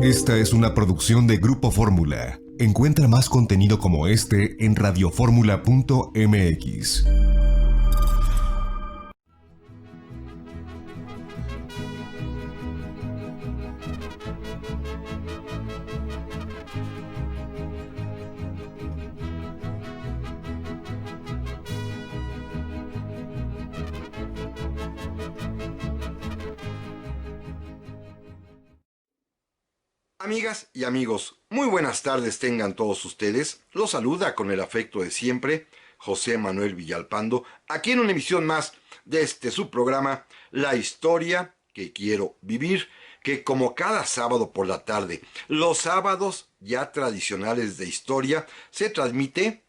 Esta es una producción de Grupo Fórmula. Encuentra más contenido como este en radioformula.mx. Amigas y amigos, muy buenas tardes tengan todos ustedes. Los saluda con el afecto de siempre José Manuel Villalpando, aquí en una emisión más de este su programa, La Historia que Quiero Vivir, que como cada sábado por la tarde, los sábados ya tradicionales de historia, se transmite,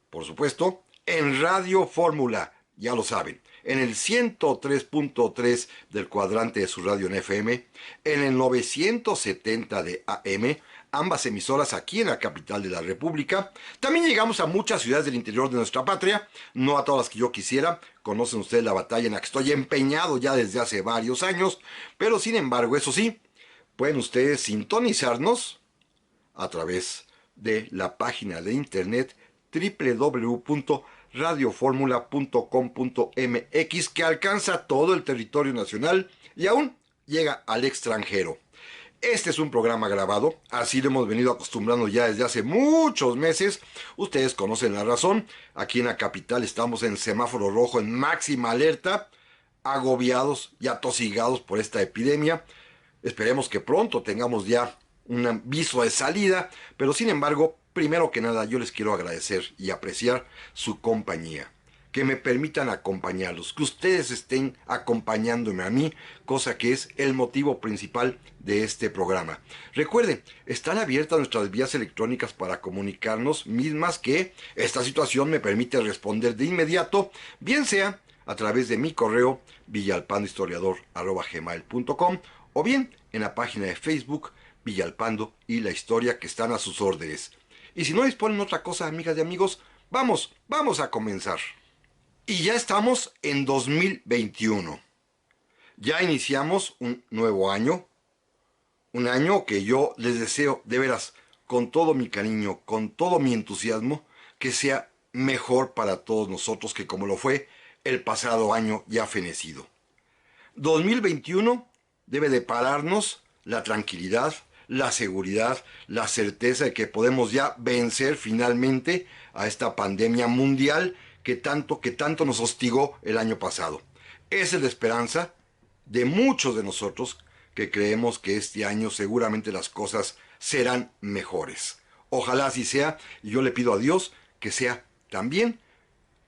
por supuesto, en Radio Fórmula, ya lo saben, en el 103.3 del cuadrante de su radio en FM, en el 970 de AM, ambas emisoras aquí en la capital de la República. También llegamos a muchas ciudades del interior de nuestra patria, no a todas las que yo quisiera. Conocen ustedes la batalla en la que estoy empeñado ya desde hace varios años, pero sin embargo, eso sí, pueden ustedes sintonizarnos a través de la página de internet www.radioformula.com.mx, que alcanza todo el territorio nacional y aún llega al extranjero. Este es un programa grabado, así lo hemos venido acostumbrando ya desde hace muchos meses. Ustedes conocen la razón. Aquí en la capital estamos en semáforo rojo, en máxima alerta, agobiados y atosigados por esta epidemia. Esperemos que pronto tengamos ya un aviso de salida, pero sin embargo, primero que nada, yo les quiero agradecer y apreciar su compañía, que me permitan acompañarlos, que ustedes estén acompañándome a mí, cosa que es el motivo principal de este programa. Recuerden, están abiertas nuestras vías electrónicas para comunicarnos, mismas que esta situación me permite responder de inmediato, bien sea a través de mi correo villalpandohistoriador@gmail.com o bien en la página de Facebook Villalpando y la Historia, que están a sus órdenes. Y si no disponen otra cosa, amigas y amigos, vamos a comenzar. Y ya estamos en 2021. Ya iniciamos un nuevo año. Un año que yo les deseo, de veras, con todo mi cariño, con todo mi entusiasmo, que sea mejor para todos nosotros que como lo fue el pasado año ya fenecido. 2021 debe de pararnos la tranquilidad, la seguridad, la certeza de que podemos ya vencer finalmente a esta pandemia mundial que tanto nos hostigó el año pasado. Esa es la esperanza de muchos de nosotros que creemos que este año seguramente las cosas serán mejores. Ojalá así sea, y yo le pido a Dios que sea también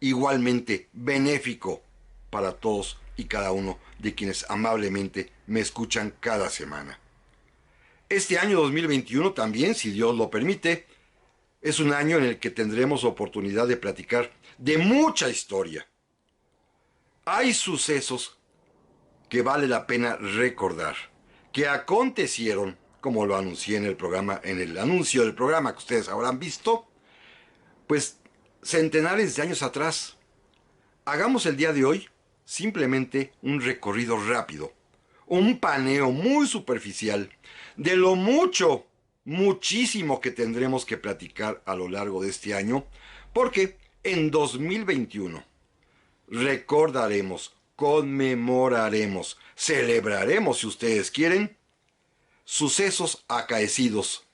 igualmente benéfico para todos y cada uno de quienes amablemente me escuchan cada semana. Este año 2021 también, si Dios lo permite, es un año en el que tendremos oportunidad de platicar de mucha historia. Hay sucesos que vale la pena recordar, que acontecieron, como lo anuncié en el programa, en el anuncio del programa que ustedes habrán visto, pues centenares de años atrás. Hagamos el día de hoy simplemente un recorrido rápido, un paneo muy superficial de lo muchísimo que tendremos que platicar a lo largo de este año, porque en 2021 recordaremos, conmemoraremos, celebraremos, si ustedes quieren, sucesos acaecidos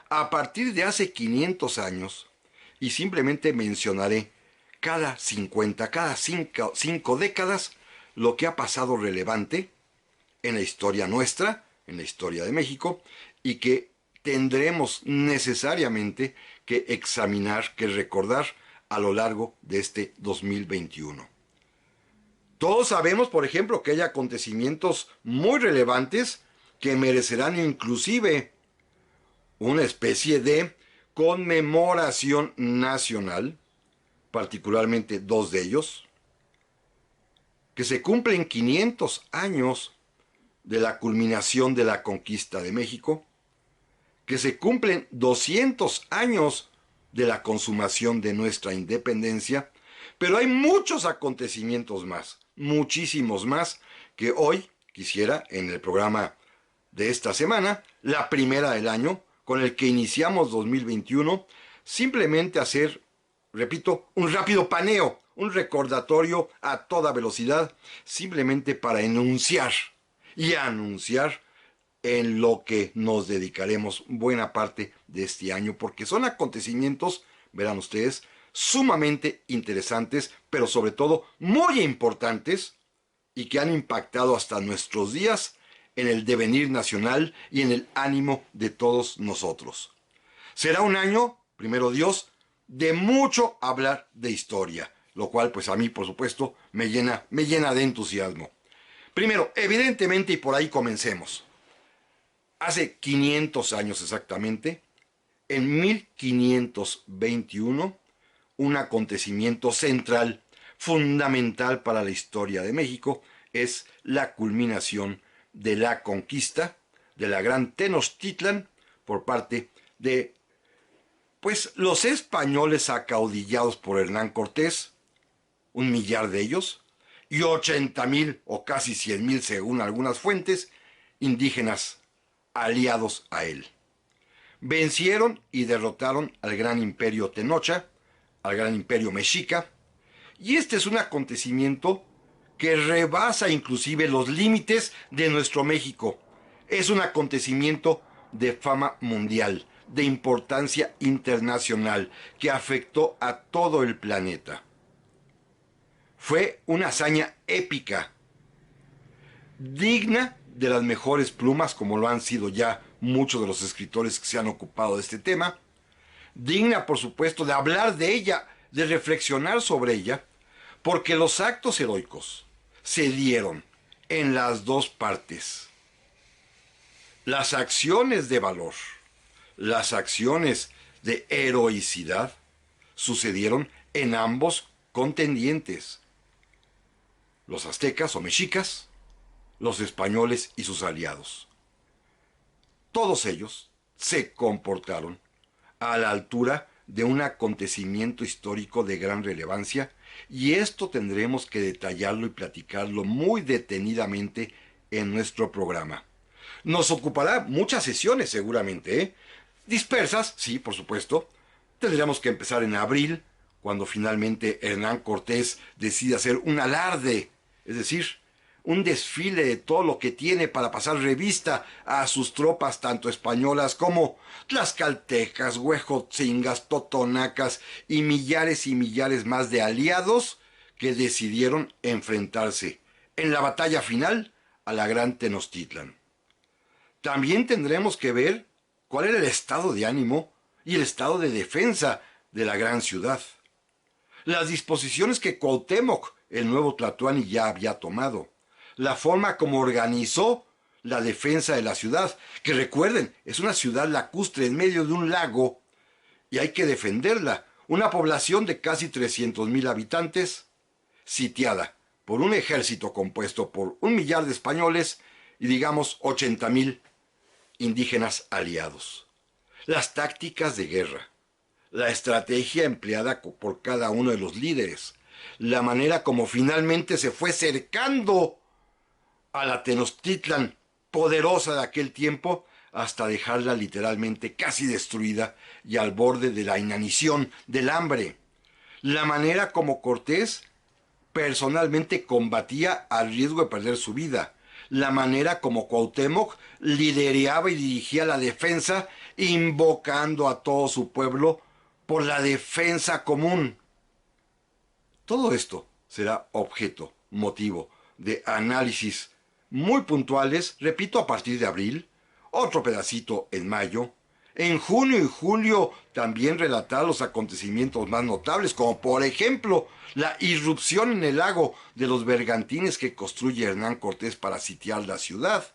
a partir de hace 500 años, y simplemente mencionaré cada 5 décadas, lo que ha pasado relevante en la historia nuestra, en la historia de México, y que tendremos necesariamente que examinar, que recordar a lo largo de este 2021. Todos sabemos, por ejemplo, que hay acontecimientos muy relevantes que merecerán inclusive una especie de conmemoración nacional, particularmente dos de ellos, que se cumplen 500 años de la culminación de la conquista de México, que se cumplen 200 años de la consumación de nuestra independencia, pero hay muchos acontecimientos más, muchísimos más, que hoy quisiera en el programa de esta semana, la primera del año, con el que iniciamos 2021, simplemente hacer, repito, un rápido paneo, un recordatorio a toda velocidad, simplemente para enunciar y anunciar en lo que nos dedicaremos buena parte de este año, porque son acontecimientos, verán ustedes, sumamente interesantes, pero sobre todo muy importantes y que han impactado hasta nuestros días en el devenir nacional y en el ánimo de todos nosotros. Será un año, primero Dios, de mucho hablar de historia, lo cual pues a mí por supuesto me llena de entusiasmo. Primero, evidentemente, y por ahí comencemos, hace 500 años exactamente, en 1521, un acontecimiento central, fundamental para la historia de México, es la culminación de la conquista de la Gran Tenochtitlan por parte de pues los españoles acaudillados por Hernán Cortés, 1,000,000 de ellos, y 80,000 o casi 100,000 según algunas fuentes, indígenas aliados a él. Vencieron y derrotaron al gran imperio Tenocha, al gran imperio mexica, y este es un acontecimiento que rebasa inclusive los límites de nuestro México. Es un acontecimiento de fama mundial, de importancia internacional, que afectó a todo el planeta. Fue una hazaña épica, digna de las mejores plumas, como lo han sido ya muchos de los escritores que se han ocupado de este tema, digna, por supuesto, de hablar de ella, de reflexionar sobre ella, porque los actos heroicos se dieron en las dos partes. Las acciones de valor, las acciones de heroicidad sucedieron en ambos contendientes, los aztecas o mexicas, los españoles y sus aliados. Todos ellos se comportaron a la altura de un acontecimiento histórico de gran relevancia, y esto tendremos que detallarlo y platicarlo muy detenidamente en nuestro programa. Nos ocupará muchas sesiones seguramente, dispersas, sí, por supuesto. Tendríamos que empezar en abril, cuando finalmente Hernán Cortés decide hacer un alarde, es decir, un desfile de todo lo que tiene para pasar revista a sus tropas, tanto españolas como tlaxcaltecas, huejotzingas, totonacas y millares más de aliados que decidieron enfrentarse en la batalla final a la Gran Tenochtitlan. También tendremos que ver cuál era el estado de ánimo y el estado de defensa de la gran ciudad. Las disposiciones que Cuauhtémoc, el nuevo Tlatoani, ya había tomado. La forma como organizó la defensa de la ciudad, que recuerden, es una ciudad lacustre en medio de un lago y hay que defenderla. Una población de casi 300,000 habitantes, sitiada por un ejército compuesto por 1,000,000 de españoles y digamos 80,000 indígenas aliados. Las tácticas de guerra, la estrategia empleada por cada uno de los líderes, la manera como finalmente se fue cercando a la Tenochtitlan poderosa de aquel tiempo hasta dejarla literalmente casi destruida y al borde de la inanición, del hambre. La manera como Cortés personalmente combatía al riesgo de perder su vida. La manera como Cuauhtémoc lideraba y dirigía la defensa, invocando a todo su pueblo por la defensa común. Todo esto será objeto, motivo de análisis muy puntuales, repito, a partir de abril, otro pedacito en mayo. En junio y julio también relatar los acontecimientos más notables, como por ejemplo la irrupción en el lago de los bergantines que construye Hernán Cortés para sitiar la ciudad.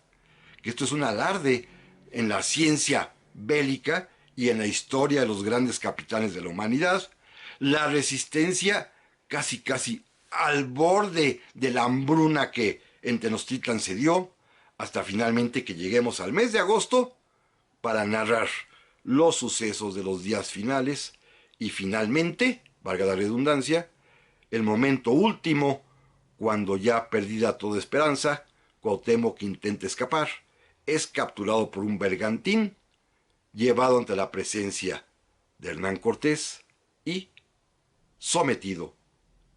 Que esto es un alarde en la ciencia bélica y en la historia de los grandes capitanes de la humanidad. La resistencia casi al borde de la hambruna que en Tenochtitlan se dio, hasta finalmente que lleguemos al mes de agosto para narrar los sucesos de los días finales y finalmente, valga la redundancia, el momento último, cuando ya perdida toda esperanza, Cuauhtémoc intenta escapar, es capturado por un bergantín, llevado ante la presencia de Hernán Cortés y sometido.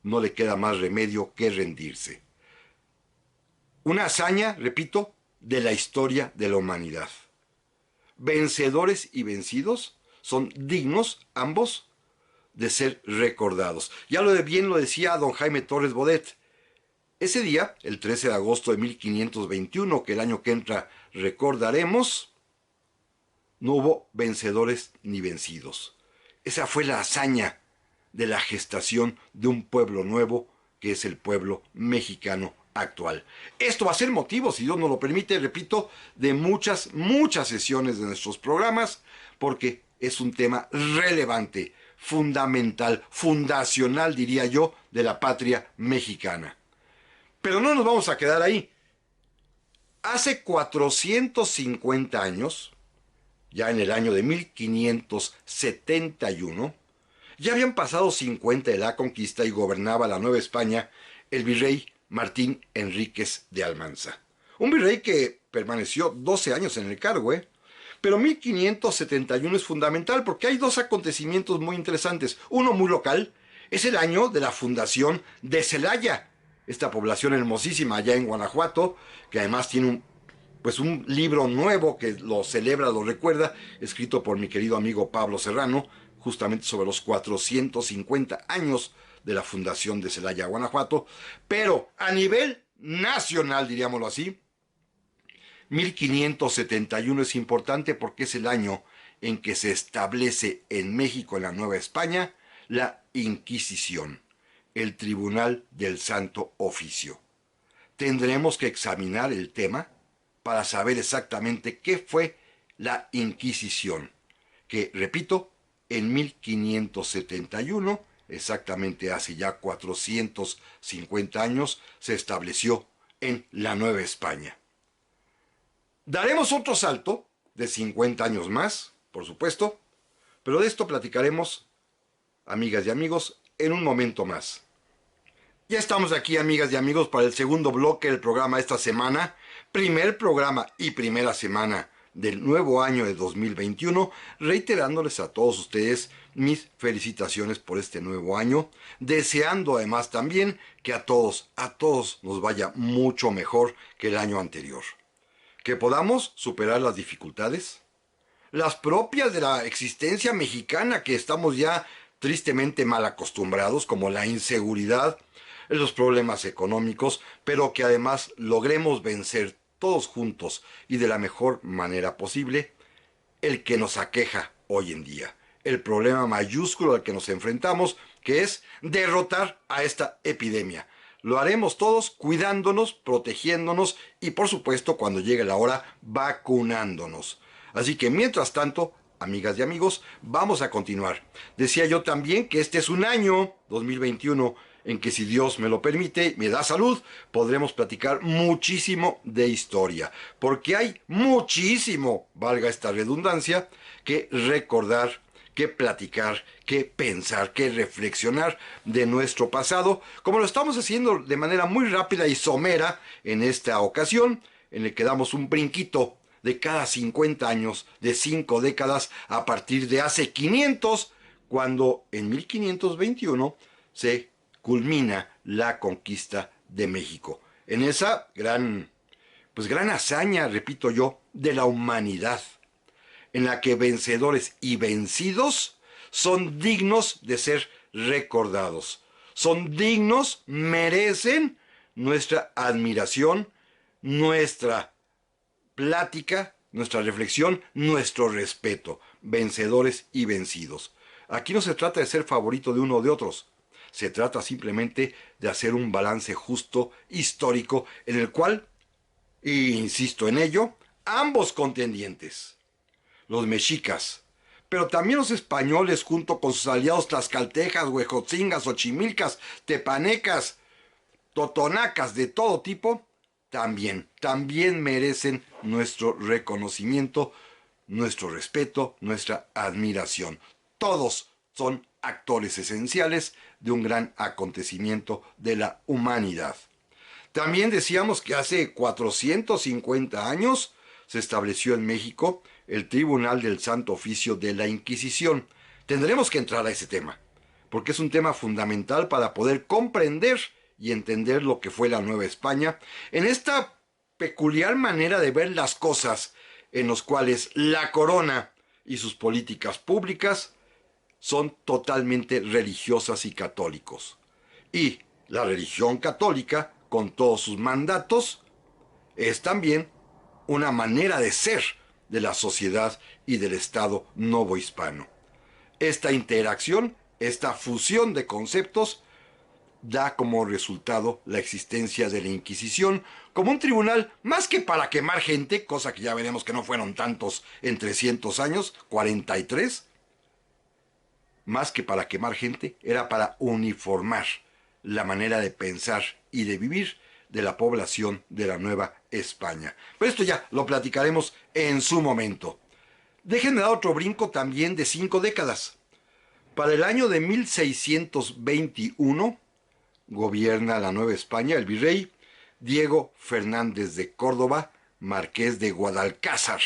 No le queda más remedio que rendirse. Una hazaña, repito, de la historia de la humanidad. Vencedores y vencidos son dignos ambos de ser recordados. Ya bien lo decía don Jaime Torres Bodet. Ese día, el 13 de agosto de 1521, que el año que entra recordaremos, no hubo vencedores ni vencidos. Esa fue la hazaña de la gestación de un pueblo nuevo, que es el pueblo mexicano actual. Esto va a ser motivo, si Dios nos lo permite, repito, de muchas sesiones de nuestros programas, porque es un tema relevante, fundamental, fundacional, diría yo, de la patria mexicana. Pero no nos vamos a quedar ahí. Hace 450 años, ya en el año de 1571, ya habían pasado 50 de la conquista y gobernaba la Nueva España el virrey Martín Enríquez de Almanza. Un virrey que permaneció 12 años en el cargo, Pero 1571 es fundamental porque hay dos acontecimientos muy interesantes. Uno muy local, es el año de la fundación de Celaya, esta población hermosísima allá en Guanajuato, que además tiene un libro nuevo que lo celebra, lo recuerda, escrito por mi querido amigo Pablo Serrano, justamente sobre los 450 años de la fundación de Celaya, Guanajuato. Pero a nivel nacional, diríamoslo así, 1571 es importante porque es el año en que se establece en México, en la Nueva España, la Inquisición, el Tribunal del Santo Oficio. Tendremos que examinar el tema para saber exactamente qué fue la Inquisición, que, repito, en 1571, exactamente hace ya 450 años, se estableció en la Nueva España. Daremos otro salto de 50 años más, por supuesto, pero de esto platicaremos, amigas y amigos, en un momento más. Ya estamos aquí, amigas y amigos, para el segundo bloque del programa esta semana, primer programa y primera semana del nuevo año de 2021, reiterándoles a todos ustedes mis felicitaciones por este nuevo año, deseando además también que a todos nos vaya mucho mejor que el año anterior. Que podamos superar las dificultades, las propias de la existencia mexicana, que estamos ya tristemente mal acostumbrados, como la inseguridad, los problemas económicos, pero que además logremos vencer todos juntos y de la mejor manera posible el que nos aqueja hoy en día, el problema mayúsculo al que nos enfrentamos, que es derrotar a esta epidemia. Lo haremos todos cuidándonos, protegiéndonos y, por supuesto, cuando llegue la hora, vacunándonos. Así que, mientras tanto, amigas y amigos, vamos a continuar. Decía yo también que este es un año, 2021, en que, si Dios me lo permite, me da salud, podremos platicar muchísimo de historia. Porque hay muchísimo, valga esta redundancia, que recordar, que platicar, que pensar, que reflexionar de nuestro pasado, como lo estamos haciendo de manera muy rápida y somera en esta ocasión, en el que damos un brinquito de cada 50 años, de 5 décadas, a partir de hace 500, cuando en 1521 se culmina la conquista de México. En esa gran hazaña, repito yo, de la humanidad, en la que vencedores y vencidos son dignos de ser recordados. Son dignos, merecen nuestra admiración, nuestra plática, nuestra reflexión, nuestro respeto. Vencedores y vencidos. Aquí no se trata de ser favorito de uno o de otros. Se trata simplemente de hacer un balance justo, histórico, en el cual, e insisto en ello, ambos contendientes, los mexicas, pero también los españoles, junto con sus aliados tlaxcaltecas, huejotzingas, ochimilcas, tepanecas, totonacas de todo tipo, también merecen nuestro reconocimiento, nuestro respeto, nuestra admiración. Todos son actores esenciales de un gran acontecimiento de la humanidad. También decíamos que hace 450 años se estableció en México el Tribunal del Santo Oficio de la Inquisición. Tendremos que entrar a ese tema, porque es un tema fundamental para poder comprender y entender lo que fue la Nueva España en esta peculiar manera de ver las cosas en los cuales la corona y sus políticas públicas son totalmente religiosas y católicos. Y la religión católica, con todos sus mandatos, es también una manera de ser de la sociedad y del Estado novohispano. Esta interacción, esta fusión de conceptos, da como resultado la existencia de la Inquisición como un tribunal más que para quemar gente, cosa que ya veremos que no fueron tantos en 300 años, 43, más que para quemar gente, era para uniformar la manera de pensar y de vivir de la población de la Nueva España. Pero esto ya lo platicaremos en su momento. Déjenme dar otro brinco también de 5 décadas. Para el año de 1621, gobierna la Nueva España el virrey Diego Fernández de Córdoba, marqués de Guadalcázar.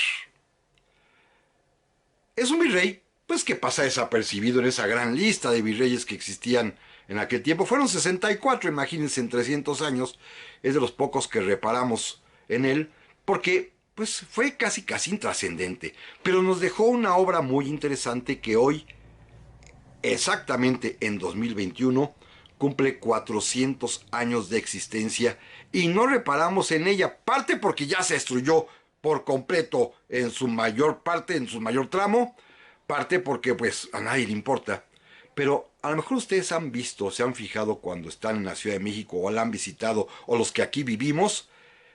Es un virrey, pues, que pasa desapercibido en esa gran lista de virreyes que existían en aquel tiempo. Fueron 64, imagínense, en 300 años. Es de los pocos que reparamos en él, porque pues fue casi intrascendente. Pero nos dejó una obra muy interesante que hoy, exactamente en 2021, cumple 400 años de existencia y no reparamos en ella, parte porque ya se destruyó por completo en su mayor parte, en su mayor tramo, parte porque pues a nadie le importa. Pero a lo mejor ustedes han visto, se han fijado cuando están en la Ciudad de México o la han visitado, o los que aquí vivimos,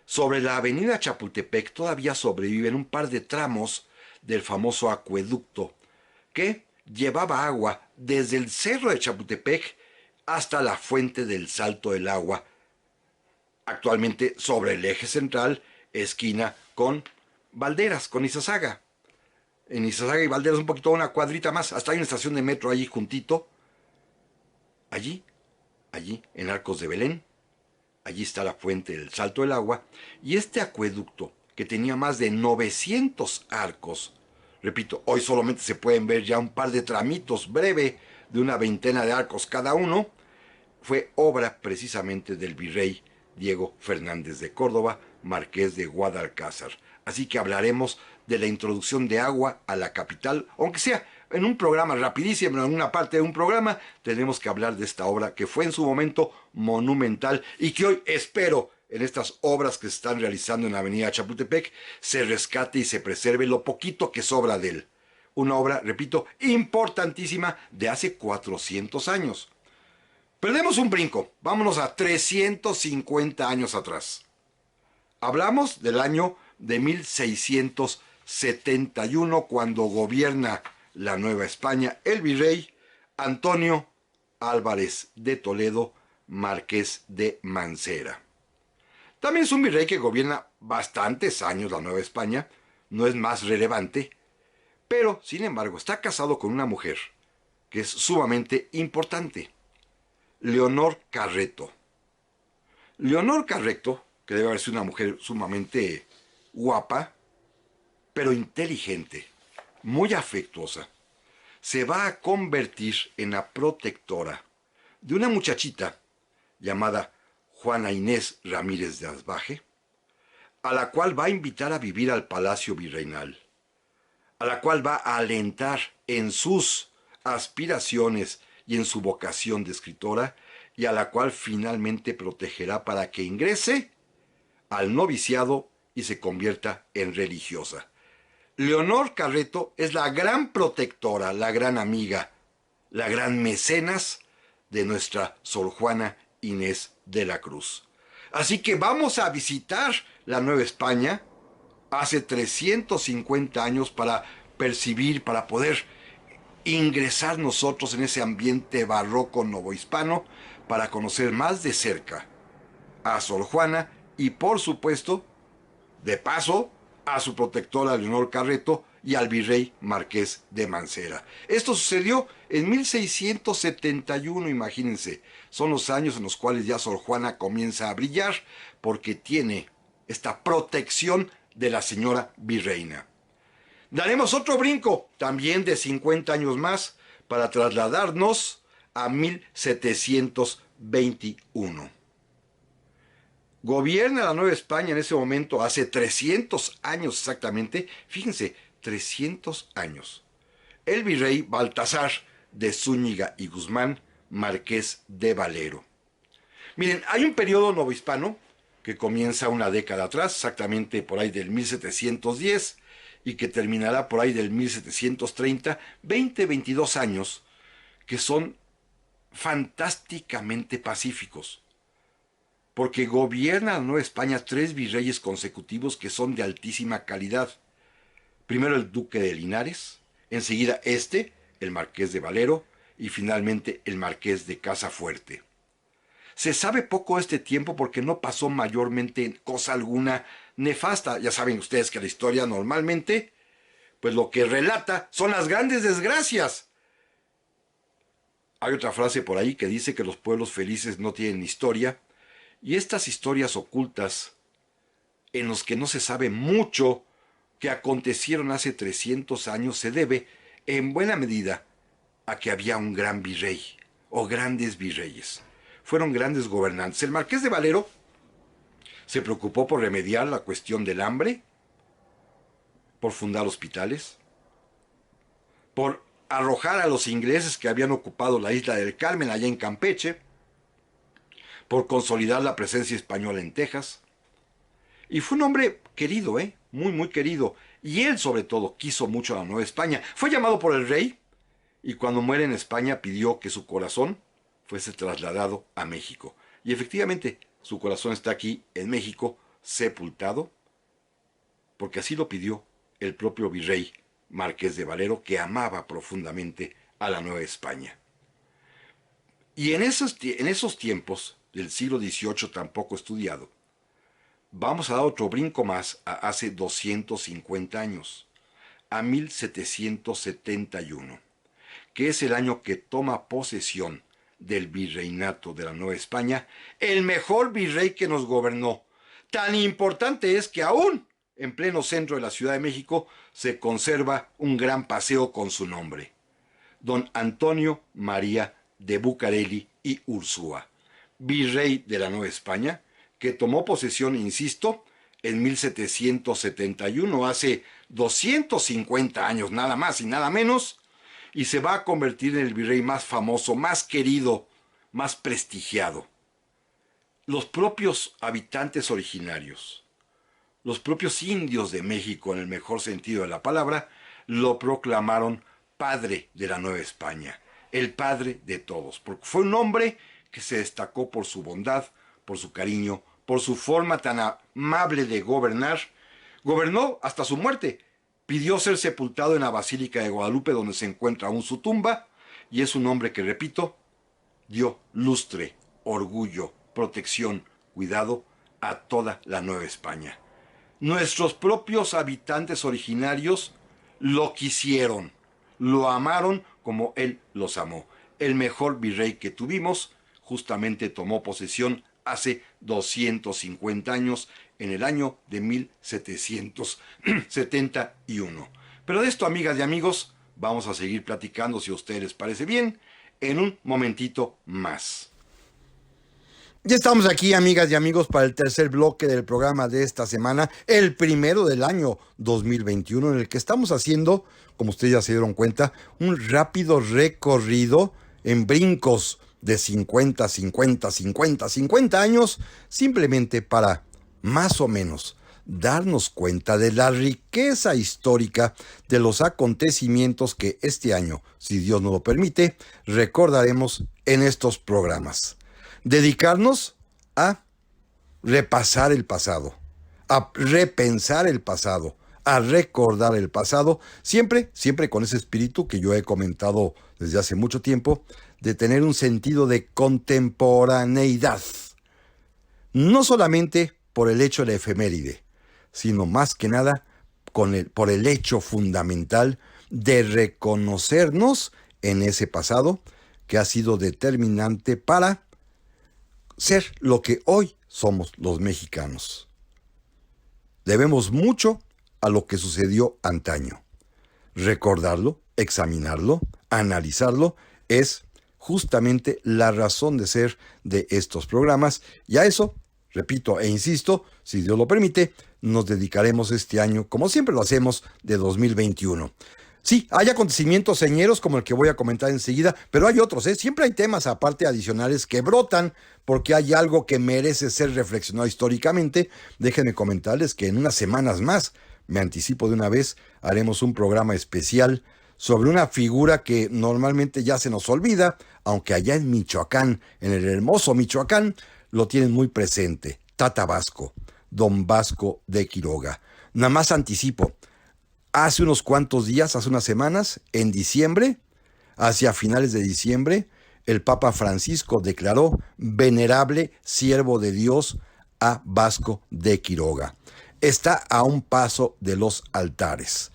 sobre la avenida Chapultepec todavía sobreviven un par de tramos del famoso acueducto que llevaba agua desde el cerro de Chapultepec hasta la fuente del Salto del Agua, actualmente sobre el eje central, esquina con Valderas, con Izazaga. En Izazaga y Valderas un poquito, una cuadrita más, hasta hay una estación de metro allí juntito. Allí, en Arcos de Belén, allí está la fuente del Salto del Agua, y este acueducto, que tenía más de 900 arcos, repito, hoy solamente se pueden ver ya un par de tramitos breve de una veintena de arcos cada uno, fue obra precisamente del virrey Diego Fernández de Córdoba, marqués de Guadalcázar. Así que hablaremos de la introducción de agua a la capital, aunque sea en un programa rapidísimo, en una parte de un programa, tenemos que hablar de esta obra que fue en su momento monumental y que hoy espero en estas obras que se están realizando en la avenida Chapultepec se rescate y se preserve lo poquito que sobra de él. Una obra, repito, importantísima de hace 400 años. Perdemos un brinco, vámonos a 350 años atrás. Hablamos del año de 1671, cuando gobierna la Nueva España el virrey Antonio Álvarez de Toledo, marqués de Mancera. También es un virrey que gobierna bastantes años la Nueva España, no es más relevante, pero sin embargo está casado con una mujer que es sumamente importante, Leonor Carreto. Leonor Carreto, que debe haber sido una mujer sumamente guapa, pero inteligente, muy afectuosa, se va a convertir en la protectora de una muchachita llamada Juana Inés Ramírez de Asbaje, a la cual va a invitar a vivir al Palacio Virreinal, a la cual va a alentar en sus aspiraciones y en su vocación de escritora, y a la cual finalmente protegerá para que ingrese al noviciado y se convierta en religiosa. Leonor Carreto es la gran protectora, la gran amiga, la gran mecenas de nuestra Sor Juana Inés de la Cruz. Así que vamos a visitar la Nueva España hace 350 años para percibir, para poder ingresar nosotros en ese ambiente barroco novohispano, para conocer más de cerca a Sor Juana y, por supuesto, de paso, a su protectora Leonor Carreto y al virrey marqués de Mancera. Esto sucedió en 1671, imagínense. Son los años en los cuales ya Sor Juana comienza a brillar porque tiene esta protección de la señora virreina. Daremos otro brinco, también de 50 años más, para trasladarnos a 1721. Gobierna la Nueva España en ese momento, hace 300 años exactamente, fíjense, 300 años, el virrey Baltasar de Zúñiga y Guzmán, marqués de Valero. Miren, hay un periodo novohispano que comienza una década atrás, exactamente por ahí del 1710, y que terminará por ahí del 1730, 22 años, que son fantásticamente pacíficos, porque gobierna la Nueva España 3 virreyes consecutivos que son de altísima calidad. Primero el duque de Linares, enseguida el marqués de Valero, y finalmente el marqués de Casafuerte. Se sabe poco de este tiempo porque no pasó mayormente cosa alguna nefasta. Ya saben ustedes que la historia normalmente, pues lo que relata son las grandes desgracias. Hay otra frase por ahí que dice que los pueblos felices no tienen historia, y estas historias ocultas, en los que no se sabe mucho que acontecieron hace 300 años, se debe, en buena medida, a que había un gran virrey, o grandes virreyes. Fueron grandes gobernantes. El marqués de Valero se preocupó por remediar la cuestión del hambre, por fundar hospitales, por arrojar a los ingleses que habían ocupado la isla del Carmen, allá en Campeche, por consolidar la presencia española en Texas. Y fue un hombre querido, muy, muy querido. Y él, sobre todo, quiso mucho a la Nueva España. Fue llamado por el rey, y cuando muere en España pidió que su corazón fuese trasladado a México. Y efectivamente, su corazón está aquí en México, sepultado, porque así lo pidió el propio virrey marqués de Valero, que amaba profundamente a la Nueva España. Y en esos tiempos del siglo XVIII tan poco estudiado, vamos a dar otro brinco más a hace 250 años, a 1771, que es el año que toma posesión del virreinato de la Nueva España, el mejor virrey que nos gobernó. Tan importante es que aún en pleno centro de la Ciudad de México se conserva un gran paseo con su nombre. Don Antonio María de Bucareli y Ursúa, virrey de la Nueva España, que tomó posesión, insisto, en 1771, hace 250 años, nada más y nada menos, y se va a convertir en el virrey más famoso, más querido, más prestigiado. Los propios habitantes originarios, los propios indios de México, en el mejor sentido de la palabra, lo proclamaron padre de la Nueva España, el padre de todos, porque fue un hombre que se destacó por su bondad, por su cariño, por su forma tan amable de gobernar. Gobernó hasta su muerte. Pidió ser sepultado en la Basílica de Guadalupe, donde se encuentra aún su tumba, y es un hombre que, repito, dio lustre, orgullo, protección, cuidado a toda la Nueva España. Nuestros propios habitantes originarios lo quisieron, lo amaron como él los amó. El mejor virrey que tuvimos justamente tomó posesión hace 250 años, en el año de 1771. Pero de esto, amigas y amigos, vamos a seguir platicando, si a ustedes les parece bien, en un momentito más. Ya estamos aquí, amigas y amigos, para el tercer bloque del programa de esta semana, el primero del año 2021, en el que estamos haciendo, como ustedes ya se dieron cuenta, un rápido recorrido en brincos de 50 años, simplemente para, más o menos, darnos cuenta de la riqueza histórica de los acontecimientos que este año, si Dios nos lo permite, recordaremos en estos programas. Dedicarnos a repasar el pasado, a repensar el pasado, a recordar el pasado, siempre con ese espíritu que yo he comentado desde hace mucho tiempo, de tener un sentido de contemporaneidad. No solamente por el hecho de la efeméride, sino más que nada por el hecho fundamental de reconocernos en ese pasado que ha sido determinante para ser lo que hoy somos los mexicanos. debemos mucho a lo que sucedió antaño. Recordarlo, examinarlo, analizarlo, es justamente la razón de ser de estos programas. Y a eso, repito e insisto, si Dios lo permite, nos dedicaremos este año, como siempre lo hacemos, de 2021. Sí, hay acontecimientos señeros como el que voy a comentar enseguida, pero hay otros, ¿eh? Siempre hay temas aparte adicionales que brotan porque hay algo que merece ser reflexionado históricamente. Déjenme comentarles que en unas semanas más, me anticipo de una vez, haremos un programa especial sobre una figura que normalmente ya se nos olvida, aunque allá en Michoacán, en el hermoso Michoacán, lo tienen muy presente. Tata Vasco, Don Vasco de Quiroga. Nada más anticipo. Hace unos cuantos días, hace unas semanas, en diciembre, hacia finales de diciembre, el Papa Francisco declaró venerable siervo de Dios a Vasco de Quiroga. Está a un paso de los altares.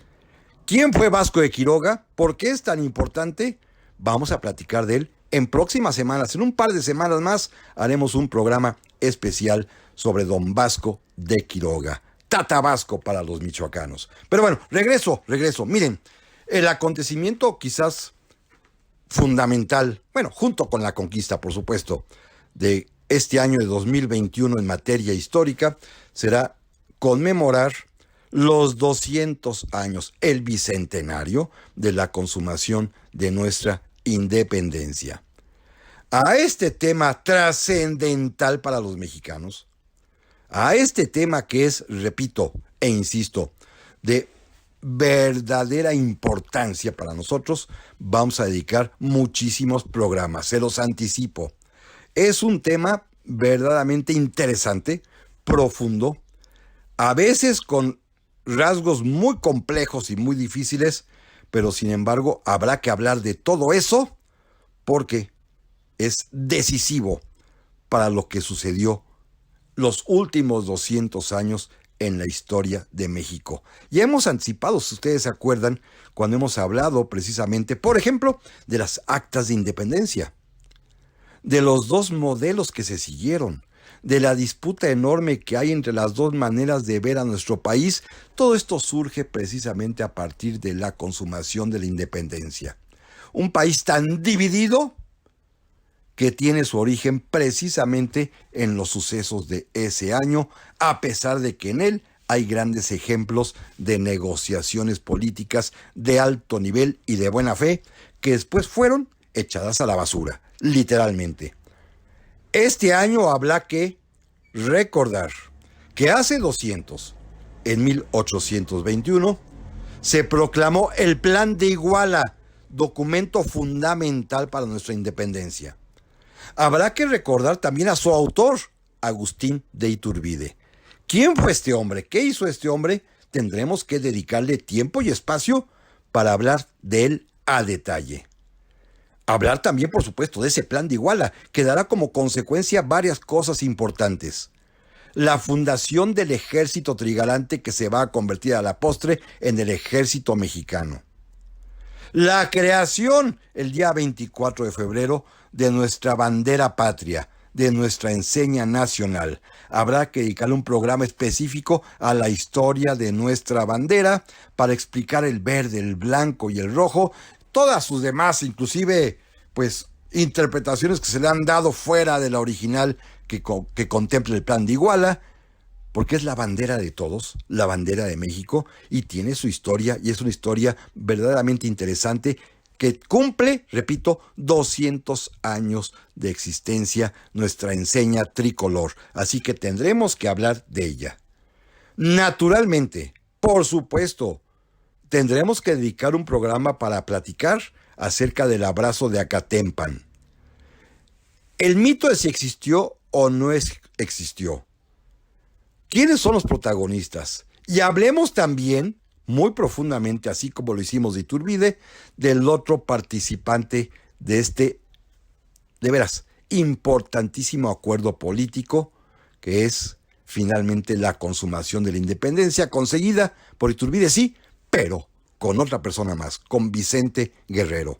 ¿Quién fue Vasco de Quiroga? ¿Por qué es tan importante? Vamos a platicar de él en próximas semanas. En un par de semanas más haremos un programa especial sobre Don Vasco de Quiroga. Tata Vasco para los michoacanos. Pero bueno, regreso. Miren, el acontecimiento quizás fundamental, bueno, junto con la conquista, por supuesto, de este año de 2021 en materia histórica, será conmemorar los 200 años, el bicentenario de la consumación de nuestra independencia. A este tema trascendental para los mexicanos, a este tema que es, repito e insisto, de verdadera importancia para nosotros, vamos a dedicar muchísimos programas, se los anticipo. Es un tema verdaderamente interesante, profundo, a veces con rasgos muy complejos y muy difíciles, pero sin embargo habrá que hablar de todo eso porque es decisivo para lo que sucedió los últimos 200 años en la historia de México. Ya hemos anticipado, si ustedes se acuerdan, cuando hemos hablado precisamente, por ejemplo, de las actas de independencia, de los dos modelos que se siguieron, de la disputa enorme que hay entre las dos maneras de ver a nuestro país. Todo esto surge precisamente a partir de la consumación de la independencia. Un país tan dividido que tiene su origen precisamente en los sucesos de ese año, a pesar de que en él hay grandes ejemplos de negociaciones políticas de alto nivel y de buena fe, que después fueron echadas a la basura, literalmente. Este año habrá que recordar que hace 200, en 1821, se proclamó el Plan de Iguala, documento fundamental para nuestra independencia. Habrá que recordar también a su autor, Agustín de Iturbide. ¿Quién fue este hombre? ¿Qué hizo este hombre? Tendremos que dedicarle tiempo y espacio para hablar de él a detalle. Hablar también, por supuesto, de ese Plan de Iguala, que dará como consecuencia varias cosas importantes. La fundación del ejército trigarante que se va a convertir a la postre en el ejército mexicano. La creación, el día 24 de febrero, de nuestra bandera patria, de nuestra enseña nacional. Habrá que dedicarle un programa específico a la historia de nuestra bandera para explicar el verde, el blanco y el rojo, todas sus demás, inclusive, pues, interpretaciones que se le han dado fuera de la original que contempla el Plan de Iguala, porque es la bandera de todos, la bandera de México, y tiene su historia, y es una historia verdaderamente interesante, que cumple, repito, 200 años de existencia, nuestra enseña tricolor. Así que tendremos que hablar de ella. Naturalmente, por supuesto, tendremos que dedicar un programa para platicar acerca del abrazo de Acatempan. El mito de si existió o no existió. ¿Quiénes son los protagonistas? Y hablemos también, muy profundamente, así como lo hicimos de Iturbide, del otro participante de este, de veras, importantísimo acuerdo político, que es finalmente la consumación de la independencia, conseguida por Iturbide, sí, pero con otra persona más, con Vicente Guerrero.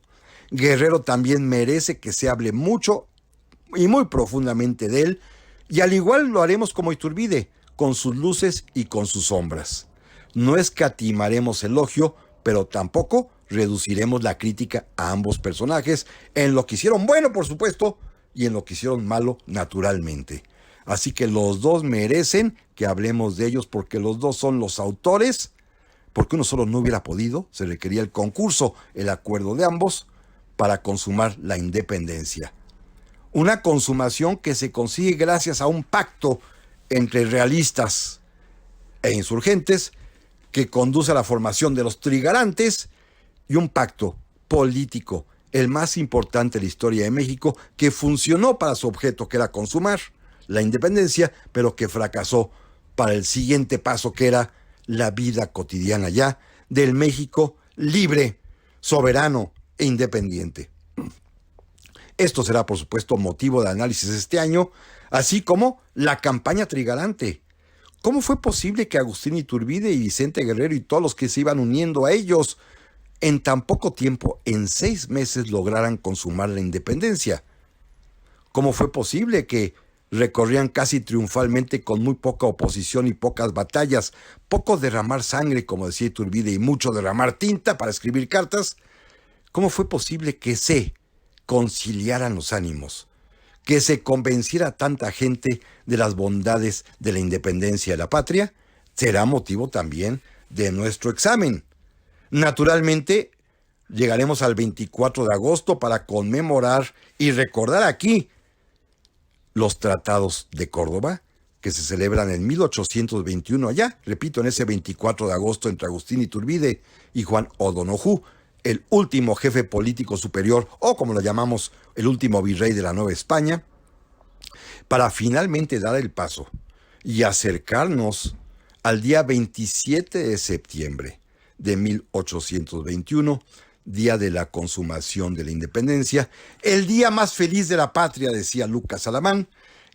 Guerrero también merece que se hable mucho y muy profundamente de él, y al igual lo haremos como Iturbide, con sus luces y con sus sombras. No escatimaremos elogio, pero tampoco reduciremos la crítica a ambos personajes en lo que hicieron bueno, por supuesto, y en lo que hicieron malo, naturalmente. Así que los dos merecen que hablemos de ellos porque los dos son los autores, porque uno solo no hubiera podido, se requería el concurso, el acuerdo de ambos para consumar la independencia. Una consumación que se consigue gracias a un pacto entre realistas e insurgentes que conduce a la formación de los trigarantes y un pacto político, el más importante de la historia de México, que funcionó para su objeto, que era consumar la independencia, pero que fracasó para el siguiente paso, que era la vida cotidiana ya del México libre, soberano e independiente. Esto será, por supuesto, motivo de análisis este año, así como la campaña trigarante. ¿Cómo fue posible que Agustín Iturbide y Vicente Guerrero y todos los que se iban uniendo a ellos en tan poco tiempo, en 6 meses, lograran consumar la independencia? ¿Cómo fue posible que recorrían casi triunfalmente con muy poca oposición y pocas batallas, poco derramar sangre, como decía Iturbide, y mucho derramar tinta para escribir cartas? ¿Cómo fue posible que se conciliaran los ánimos, que se convenciera a tanta gente de las bondades de la independencia de la patria? Será motivo también de nuestro examen. Naturalmente, llegaremos al 24 de agosto para conmemorar y recordar aquí los tratados de Córdoba, que se celebran en 1821 allá, repito, en ese 24 de agosto, entre Agustín Iturbide y Juan O'Donojú, el último jefe político superior, o como lo llamamos, el último virrey de la Nueva España, para finalmente dar el paso y acercarnos al día 27 de septiembre de 1821, día de la consumación de la independencia, el día más feliz de la patria, decía Lucas Alamán,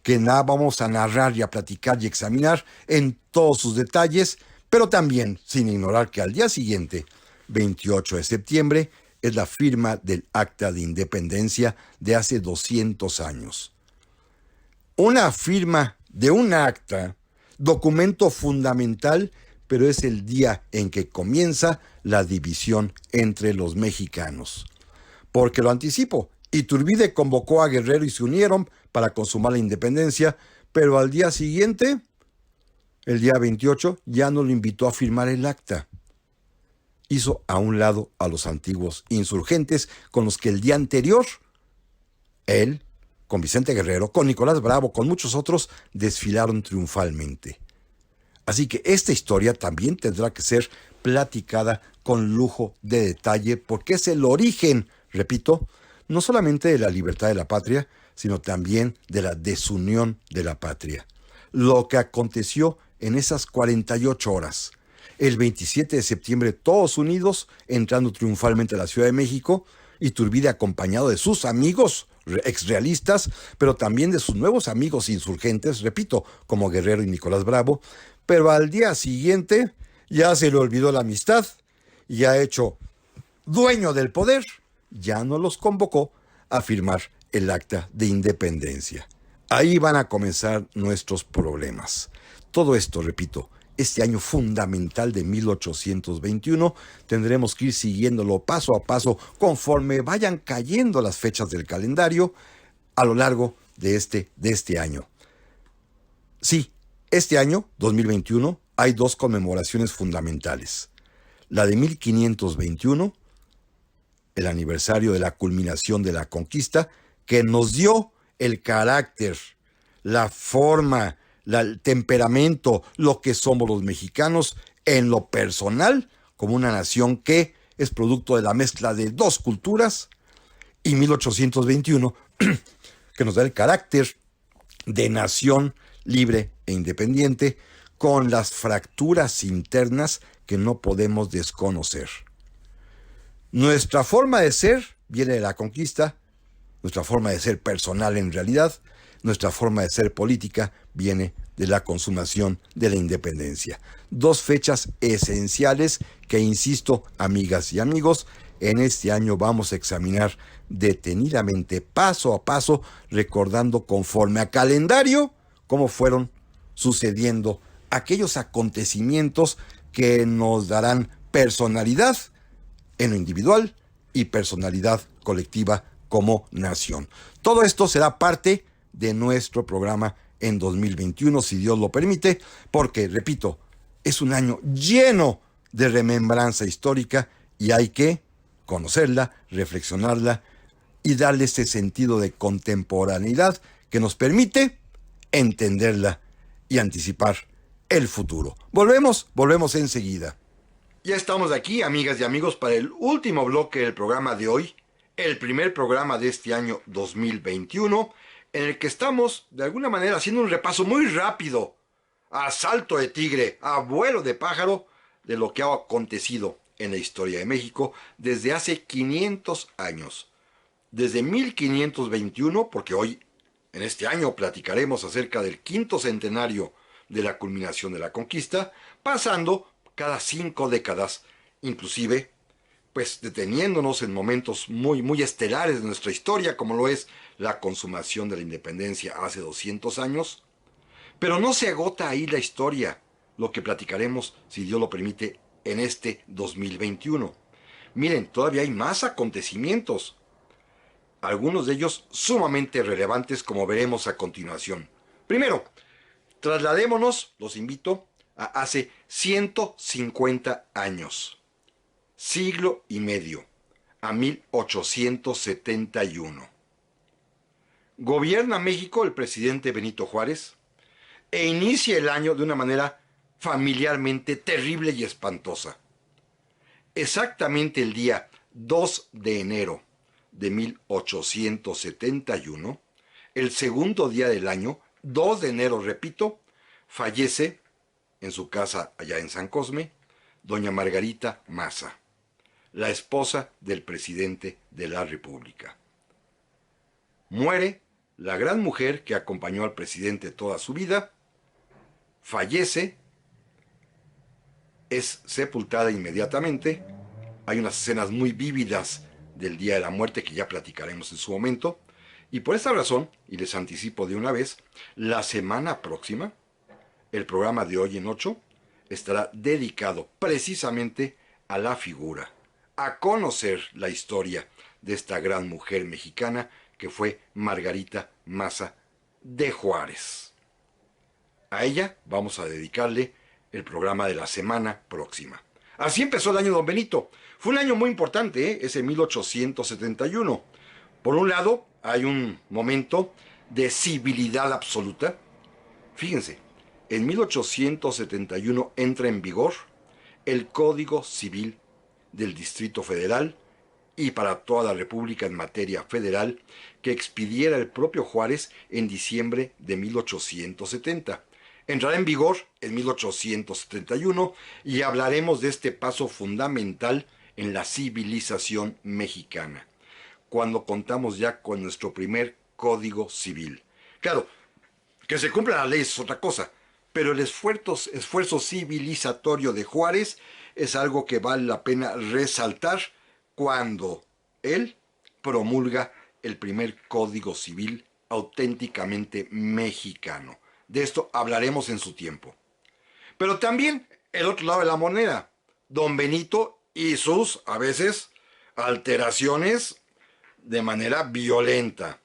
que nada vamos a narrar y a platicar y examinar en todos sus detalles, pero también sin ignorar que al día siguiente, 28 de septiembre, es la firma del Acta de Independencia de hace 200 años. Una firma de un acta, documento fundamental, pero es el día en que comienza la división entre los mexicanos. Porque lo anticipo, Iturbide convocó a Guerrero y se unieron para consumar la independencia, pero al día siguiente, el día 28, ya no lo invitó a firmar el acta. Hizo a un lado a los antiguos insurgentes con los que el día anterior, él, con Vicente Guerrero, con Nicolás Bravo, con muchos otros, desfilaron triunfalmente. Así que esta historia también tendrá que ser platicada con lujo de detalle, porque es el origen, repito, no solamente de la libertad de la patria, sino también de la desunión de la patria. Lo que aconteció en esas 48 horas, el 27 de septiembre, todos unidos, entrando triunfalmente a la Ciudad de México, Iturbide acompañado de sus amigos exrealistas, pero también de sus nuevos amigos insurgentes, repito, como Guerrero y Nicolás Bravo, pero al día siguiente ya se le olvidó la amistad, ya hecho dueño del poder, ya no los convocó a firmar el Acta de Independencia. Ahí van a comenzar nuestros problemas. Todo esto, repito, este año fundamental de 1821, tendremos que ir siguiéndolo paso a paso conforme vayan cayendo las fechas del calendario a lo largo de este año. Sí, este año, 2021, hay 2 conmemoraciones fundamentales. La de 1521, el aniversario de la culminación de la conquista, que nos dio el carácter, la forma, el temperamento, lo que somos los mexicanos en lo personal, como una nación que es producto de la mezcla de 2 culturas, y 1821, que nos da el carácter de nación libre e independiente, con las fracturas internas que no podemos desconocer. Nuestra forma de ser viene de la conquista, nuestra forma de ser personal en realidad, nuestra forma de ser política viene de la consumación de la independencia. 2 fechas esenciales que, insisto, amigas y amigos, en este año vamos a examinar detenidamente, paso a paso, recordando conforme a calendario cómo fueron sucediendo aquellos acontecimientos que nos darán personalidad en lo individual y personalidad colectiva como nación. Todo esto será parte de nuestro programa en 2021, si Dios lo permite, porque, repito, es un año lleno de remembranza histórica y hay que conocerla, reflexionarla y darle ese sentido de contemporaneidad que nos permite entenderla y anticipar el futuro. Volvemos enseguida. Ya estamos aquí, amigas y amigos, para el último bloque del programa de hoy, el primer programa de este año 2021, en el que estamos, de alguna manera, haciendo un repaso muy rápido, a salto de tigre, a vuelo de pájaro, de lo que ha acontecido en la historia de México desde hace 500 años. Desde 1521, porque hoy, en este año, platicaremos acerca del quinto centenario de la culminación de la conquista, pasando cada 5 décadas, inclusive, pues deteniéndonos en momentos muy estelares de nuestra historia, como lo es la consumación de la independencia hace 200 años. Pero no se agota ahí la historia, lo que platicaremos, si Dios lo permite, en este 2021. Miren, todavía hay más acontecimientos, algunos de ellos sumamente relevantes, como veremos a continuación. Primero, trasladémonos, los invito, a hace 150 años, siglo y medio, a 1871. Gobierna México el presidente Benito Juárez e inicia el año de una manera familiarmente terrible y espantosa. Exactamente el día 2 de enero de 1871, el segundo día del año, 2 de enero, repito, fallece en su casa allá en San Cosme, doña Margarita Maza, la esposa del presidente de la República. Muere la gran mujer que acompañó al presidente toda su vida, fallece, es sepultada inmediatamente. Hay unas escenas muy vívidas del día de la muerte que ya platicaremos en su momento. Y por esta razón, y les anticipo de una vez, la semana próxima, el programa de hoy en 8 estará dedicado precisamente a la figura, a conocer la historia de esta gran mujer mexicana que fue Margarita Maza de Juárez. A ella vamos a dedicarle el programa de la semana próxima. Así empezó el año Don Benito. Fue un año muy importante, ese 1871. Por un lado, hay un momento de civilidad absoluta. Fíjense, en 1871 entra en vigor el Código Civil del Distrito Federal y para toda la República en materia federal que expidiera el propio Juárez en diciembre de 1870. Entrará en vigor en 1871 y hablaremos de este paso fundamental en la civilización mexicana, cuando contamos ya con nuestro primer Código Civil. Claro, que se cumpla la ley es otra cosa, pero el esfuerzo civilizatorio de Juárez es algo que vale la pena resaltar cuando él promulga el primer Código Civil auténticamente mexicano. De esto hablaremos en su tiempo. Pero también el otro lado de la moneda, Don Benito y sus, a veces, alteraciones de manera violenta.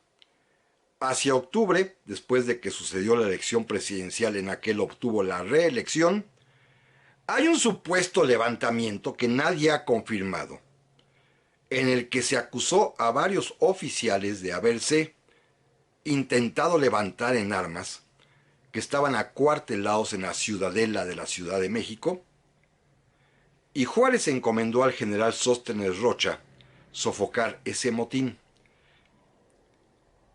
Hacia octubre, después de que sucedió la elección presidencial en la que él obtuvo la reelección, hay un supuesto levantamiento que nadie ha confirmado, en el que se acusó a varios oficiales de haberse intentado levantar en armas, que estaban acuartelados en la ciudadela de la Ciudad de México, y Juárez encomendó al general Sóstenes Rocha sofocar ese motín.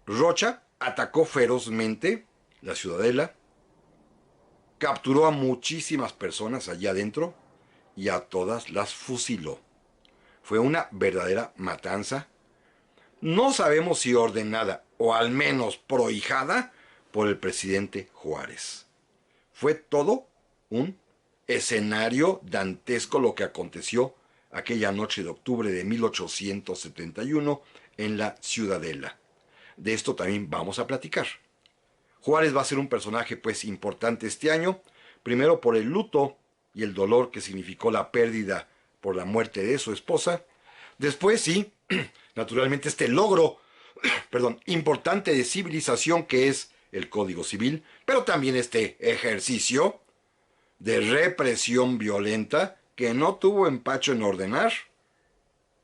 Rocha atacó ferozmente la ciudadela, capturó a muchísimas personas allá adentro y a todas las fusiló. Fue una verdadera matanza. No sabemos si ordenada o al menos prohijada por el presidente Juárez. Fue todo un escenario dantesco lo que aconteció aquella noche de octubre de 1871 en la Ciudadela. De esto también vamos a platicar. Juárez va a ser un personaje pues importante este año primero por el luto y el dolor que significó la pérdida por la muerte de su esposa. Después, sí, naturalmente este logro, importante de civilización que es el Código Civil, pero también este ejercicio de represión violenta que no tuvo empacho en ordenar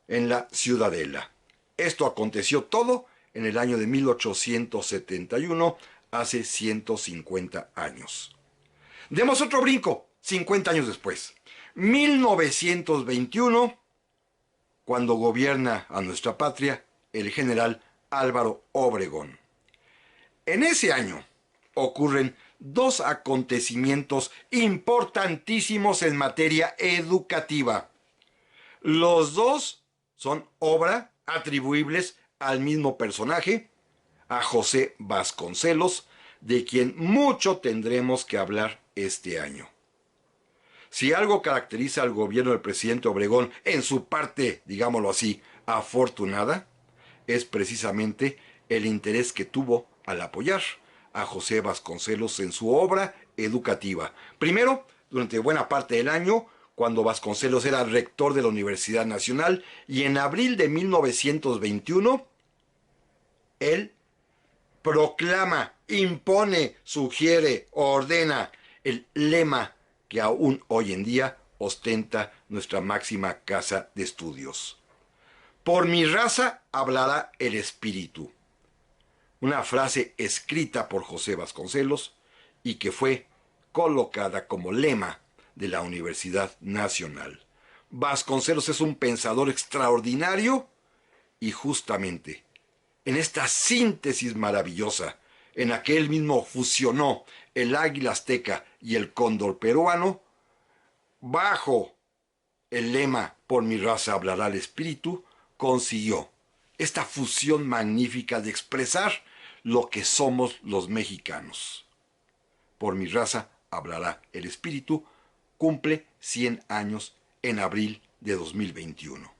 en la Ciudadela. Esto aconteció todo en el año de 1871, hace 150 años. Demos otro brinco, 50 años después. 1921, cuando gobierna a nuestra patria el general Álvaro Obregón. En ese año ocurren dos acontecimientos importantísimos en materia educativa. Los dos son obra atribuibles al mismo personaje, a José Vasconcelos, de quien mucho tendremos que hablar este año. Si algo caracteriza al gobierno del presidente Obregón en su parte, digámoslo así, afortunada, es precisamente el interés que tuvo al apoyar a José Vasconcelos en su obra educativa. Primero, durante buena parte del año, cuando Vasconcelos era rector de la Universidad Nacional, y en abril de 1921, él proclama, impone, sugiere, ordena el lema que aún hoy en día ostenta nuestra máxima casa de estudios. Por mi raza hablará el espíritu. Una frase escrita por José Vasconcelos y que fue colocada como lema de la Universidad Nacional. Vasconcelos es un pensador extraordinario y justamente en esta síntesis maravillosa en la que él mismo fusionó el águila azteca y el cóndor peruano, bajo el lema "Por mi raza hablará el espíritu", consiguió esta fusión magnífica de expresar lo que somos los mexicanos. Por mi raza hablará el espíritu cumple 100 años en abril de 2021.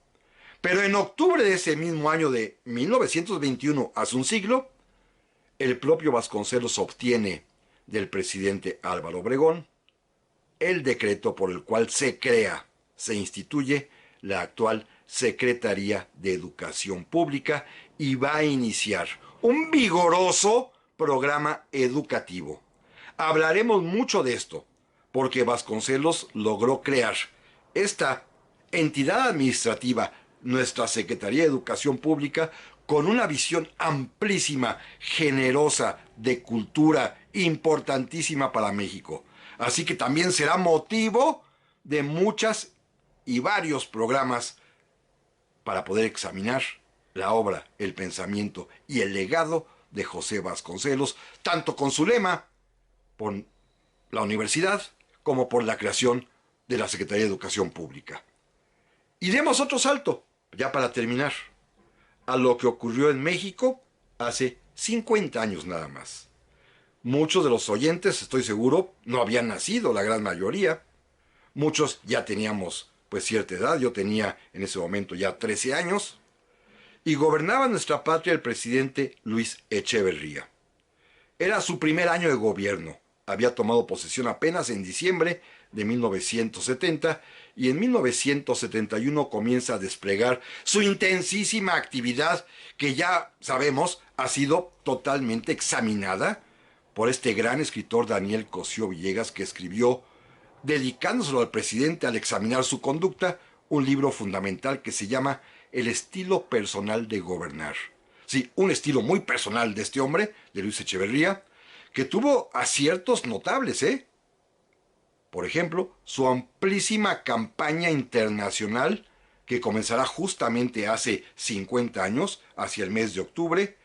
Pero en octubre de ese mismo año de 1921, hace un siglo, el propio Vasconcelos obtiene del presidente Álvaro Obregón el decreto por el cual se instituye la actual Secretaría de Educación Pública y va a iniciar un vigoroso programa educativo. Hablaremos mucho de esto, porque Vasconcelos logró crear esta entidad administrativa, nuestra Secretaría de Educación Pública, con una visión amplísima, generosa, de cultura, importantísima para México. Así que también será motivo de muchas y varios programas para poder examinar la obra, el pensamiento y el legado de José Vasconcelos, tanto con su lema por la universidad como por la creación de la Secretaría de Educación Pública. Y demos otro salto, ya para terminar, a lo que ocurrió en México hace 50 años nada más. Muchos de los oyentes, estoy seguro, no habían nacido, la gran mayoría. Muchos ya teníamos pues cierta edad, yo tenía en ese momento ya 13 años, y gobernaba nuestra patria el presidente Luis Echeverría. Era su primer año de gobierno, había tomado posesión apenas en diciembre de 1970 y en 1971 comienza a desplegar su intensísima actividad que ya sabemos ha sido totalmente examinada por este gran escritor Daniel Cosío Villegas, que escribió, dedicándoselo al presidente al examinar su conducta, un libro fundamental que se llama El estilo personal de gobernar. Sí, un estilo muy personal de este hombre, de Luis Echeverría, que tuvo aciertos notables, Por ejemplo, su amplísima campaña internacional, que comenzará justamente hace 50 años, hacia el mes de octubre,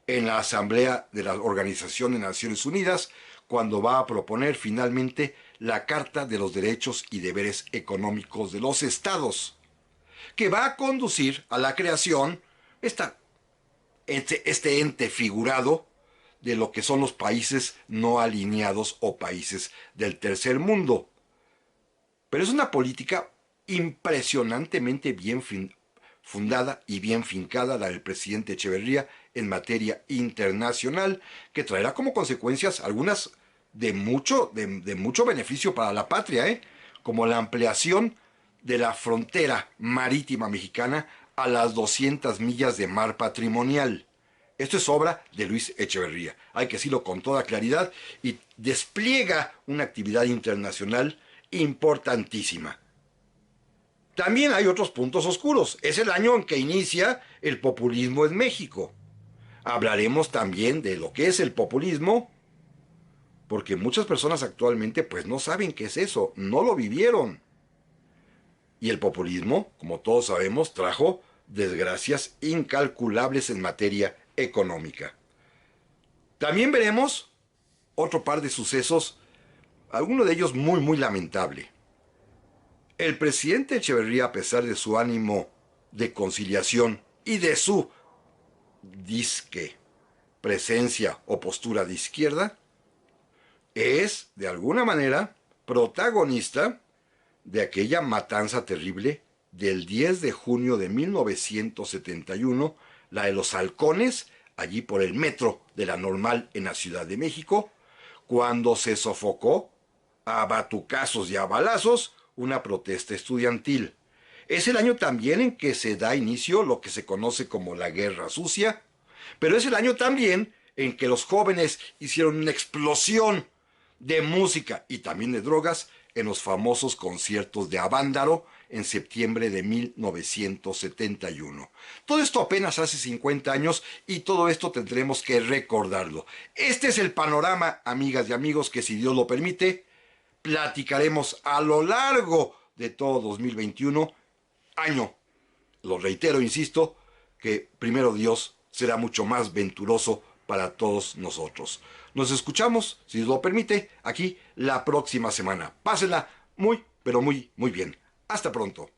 en la Asamblea de la Organización de Naciones Unidas, cuando va a proponer finalmente la Carta de los Derechos y Deberes Económicos de los Estados, que va a conducir a la creación, este ente figurado, de lo que son los países no alineados o países del tercer mundo. Pero es una política impresionantemente bien fundada y bien fincada la del presidente Echeverría en materia internacional, que traerá como consecuencias algunas de mucho beneficio para la patria, como la ampliación de la frontera marítima mexicana a las 200 millas de mar patrimonial. Esto es obra de Luis Echeverría, hay que decirlo con toda claridad, y despliega una actividad internacional importantísima. También hay otros puntos oscuros. Es el año en que inicia el populismo en México. Hablaremos también de lo que es el populismo, porque muchas personas actualmente pues no saben qué es eso, no lo vivieron. Y el populismo, como todos sabemos, trajo desgracias incalculables en materia económica. También veremos otro par de sucesos, alguno de ellos muy lamentable. El presidente Echeverría, a pesar de su ánimo de conciliación y de su disque presencia o postura de izquierda, es, de alguna manera, protagonista de aquella matanza terrible del 10 de junio de 1971, la de los halcones, allí por el metro de la Normal en la Ciudad de México, cuando se sofocó a batucazos y a balazos una protesta estudiantil. Es el año también en que se da inicio lo que se conoce como la Guerra Sucia, pero es el año también en que los jóvenes hicieron una explosión de música y también de drogas en los famosos conciertos de Avándaro en septiembre de 1971. Todo esto apenas hace 50 años y todo esto tendremos que recordarlo. Este es el panorama, amigas y amigos, que si Dios lo permite, platicaremos a lo largo de todo 2021, año, lo reitero, insisto, que primero Dios será mucho más venturoso para todos nosotros. Nos escuchamos, si Dios lo permite, aquí la próxima semana. Pásenla muy, pero muy bien. Hasta pronto.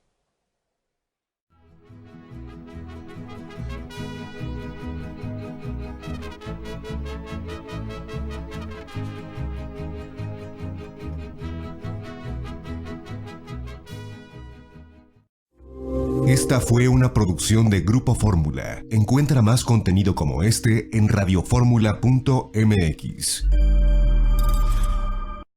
Esta fue una producción de Grupo Fórmula. Encuentra más contenido como este en radioformula.mx.